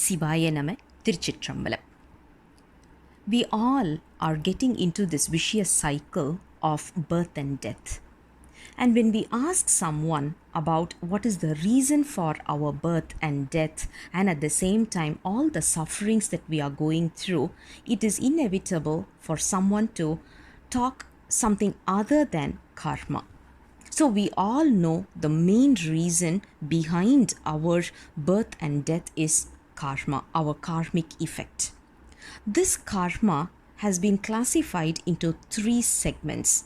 சிவாய நம திருச்சிற்றம்பலம். We all are getting into this vicious cycle of birth and death. And when we ask someone about what is the reason for our birth and death, and at the same time all the sufferings that we are going through, it is inevitable for someone to talk something other than karma. So we all know the main reason behind our birth and death is karma, our karmic effect. This karma has been classified into 3 segments.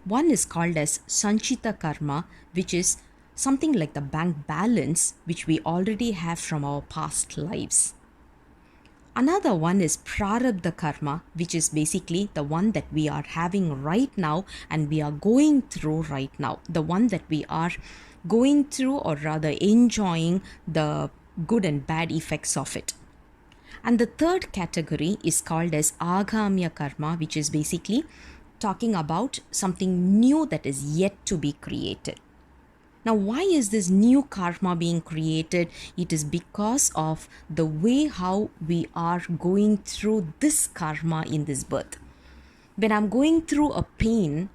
One is called as Sanchita karma, which is something like the bank balance which we already have from our past lives. Another one is Prarabdha karma, which is basically the one that we are having right now and we are going through right now. The one that we are going through, or rather enjoying the good and bad effects of it. And the third category is called as Agamya karma, which is basically talking about something new that is yet to be created. Now, why is this new karma being created? It is because of the way how we are going through this karma in this birth. When I'm going through a pain,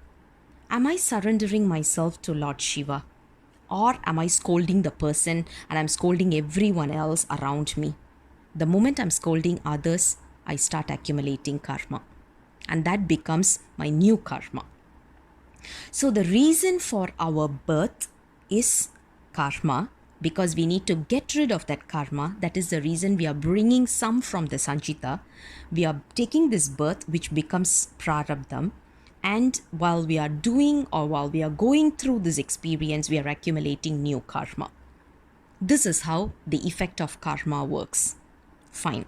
am I surrendering myself to Lord Shiva? Or am I scolding the person and I'm scolding everyone else around me? The moment I'm scolding others, I start accumulating karma. And that becomes my new karma. So the reason for our birth is karma, because we need to get rid of that karma. That is the reason we are bringing some from the Sanchita. We are taking this birth, which becomes Prarabdham. And while we are doing, or while we are going through this experience, we are accumulating new karma. This is how the effect of karma works. Fine.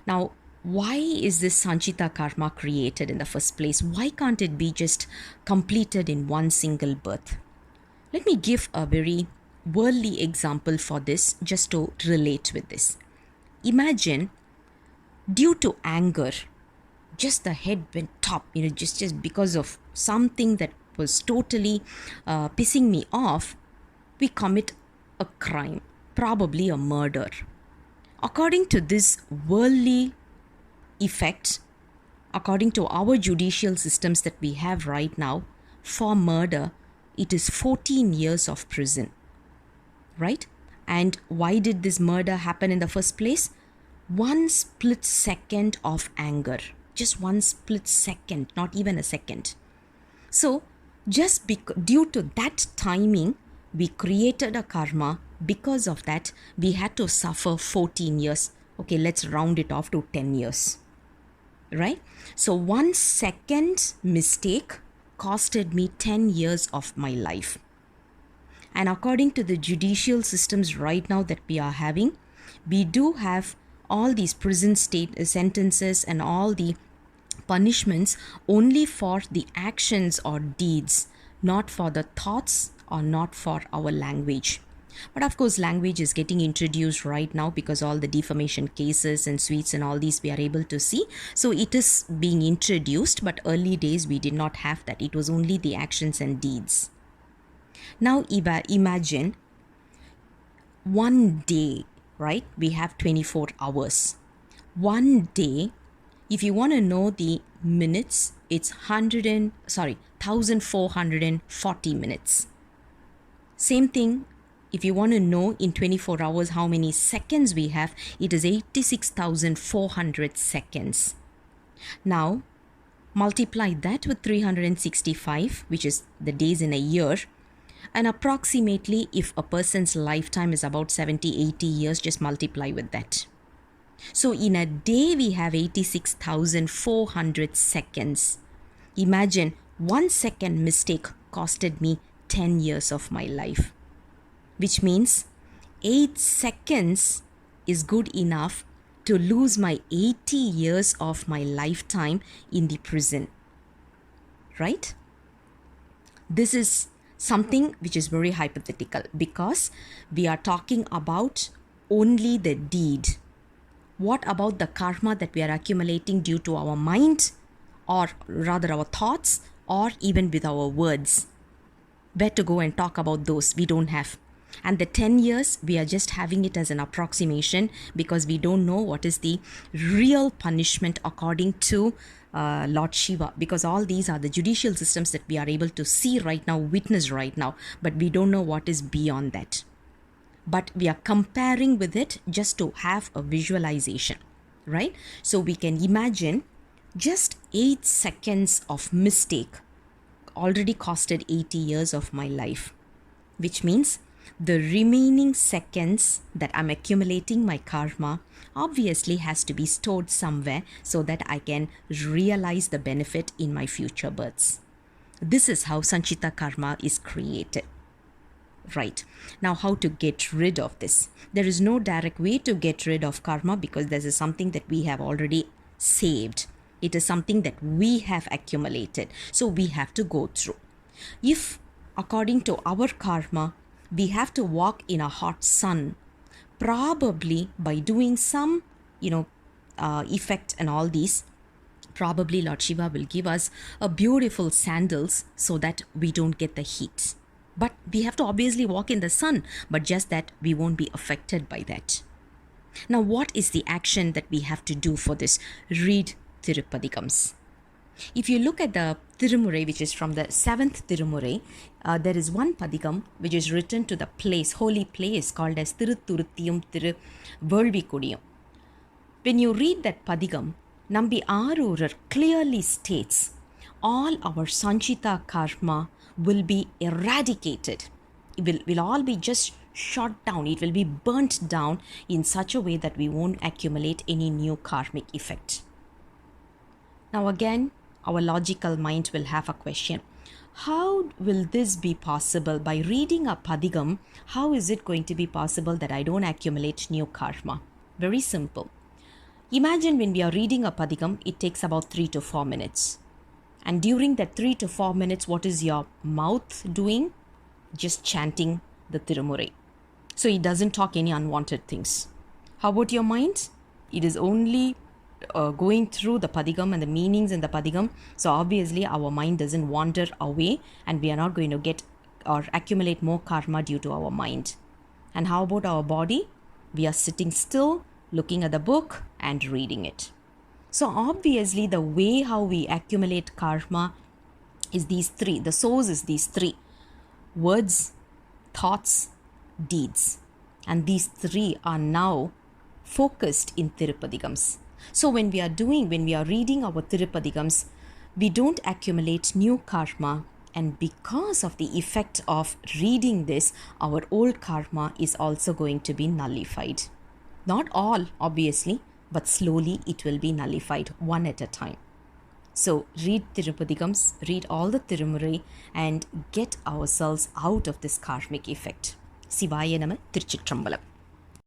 Now, why is this Sanchita karma created in the first place? Why can't it be just completed in one single birth? Let me give a very worldly example for this, just to relate with this. Imagine, due to anger, just the head went top, just because of something that was totally pissing me off, we commit a crime, probably a murder. According to this worldly effect, according to our judicial systems that we have right now, for murder, it is 14 years of prison, right? And why did this murder happen in the first place? One split second of anger, just one split second, not even a second. So just due to that timing, we created a karma. Because of that, we had to suffer 14 years. Okay, let's round it off to 10 years, right? So 1 second mistake costed me 10 years of my life. And according to the judicial systems right now that we are having, we do have all these prison sentences and all the punishments only for the actions or deeds, not for the thoughts or not for our language. But of course, language is getting introduced right now because all the defamation cases and suits and all these we are able to see. So it is being introduced, but early days we did not have that. It was only the actions and deeds. Now imagine one day, right? We have 24 hours. One day, if you want to know the minutes, it's 1440 minutes. Same thing. If you want to know in 24 hours how many seconds we have, it is 86,400 seconds. Now, multiply that with 365, which is the days in a year. And approximately, if a person's lifetime is about 70-80 years, just multiply with that. So in a day, we have 86,400 seconds. Imagine 1 second mistake costed me 10 years of my life. Which means 8 seconds is good enough to lose my 80 years of my lifetime in the prison. Right? This is something which is very hypothetical because we are talking about only the deed. What about the karma that we are accumulating due to our mind, or rather our thoughts, or even with our words? Where to go and talk about those? We don't have. And the 10 years, we are just having it as an approximation because we don't know what is the real punishment according to Lord Shiva, because all these are the judicial systems that we are able to see right now, witness right now, but we don't know what is beyond that. But we are comparing with it just to have a visualization, right? So we can imagine just 8 seconds of mistake already costed 80 years of my life, which means the remaining seconds that I'm accumulating my karma obviously has to be stored somewhere so that I can realize the benefit in my future births. This is how Sanchita karma is created. Right. Now, how to get rid of this? There is no direct way to get rid of karma because this is something that we have already saved. It is something that we have accumulated. So we have to go through. If, according to our karma, we have to walk in a hot sun, probably by doing some, effect and all these, probably Lord Shiva will give us a beautiful sandals so that we don't get the heat. But we have to obviously walk in the sun, but just that we won't be affected by that. Now, what is the action that we have to do for this? Read thirupathigams. If you look at the Tirumurai, which is from the 7th Tirumurai, there is one Pathigam which is written to the place, holy place called as Thiruthurutiyum Thiru Velvikudiyum. When you read that Pathigam, Nambi Arurar clearly states all our Sanchita karma will be eradicated. It will all be just shot down. It will be burnt down in such a way that we won't accumulate any new karmic effect. Now again, our logical mind will have a question. How will this be possible? By reading a Pathigam, how is it going to be possible that I don't accumulate new karma? Very simple. Imagine when we are reading a Pathigam, it takes about 3 to 4 minutes. And during that 3 to 4 minutes, what is your mouth doing? Just chanting the Tirumurai. So it doesn't talk any unwanted things. How about your mind? It is only going through the Pathigam and the meanings in the Pathigam. So obviously our mind doesn't wander away and we are not going to get or accumulate more karma due to our mind. And how about our body? We are sitting still, looking at the book and reading it. So obviously the way how we accumulate karma is these three. The source is these three: words, thoughts, deeds. And these three are now focused in Thirupathigams. So when we are reading our Thirupathigams, we don't accumulate new karma. And because of the effect of reading this, our old karma is also going to be nullified. Not all, obviously, but slowly it will be nullified one at a time. So read Thirupathigams, read all the Tirumurai and get ourselves out of this karmic effect. Sivaya Nama, Tiruchitrambalam.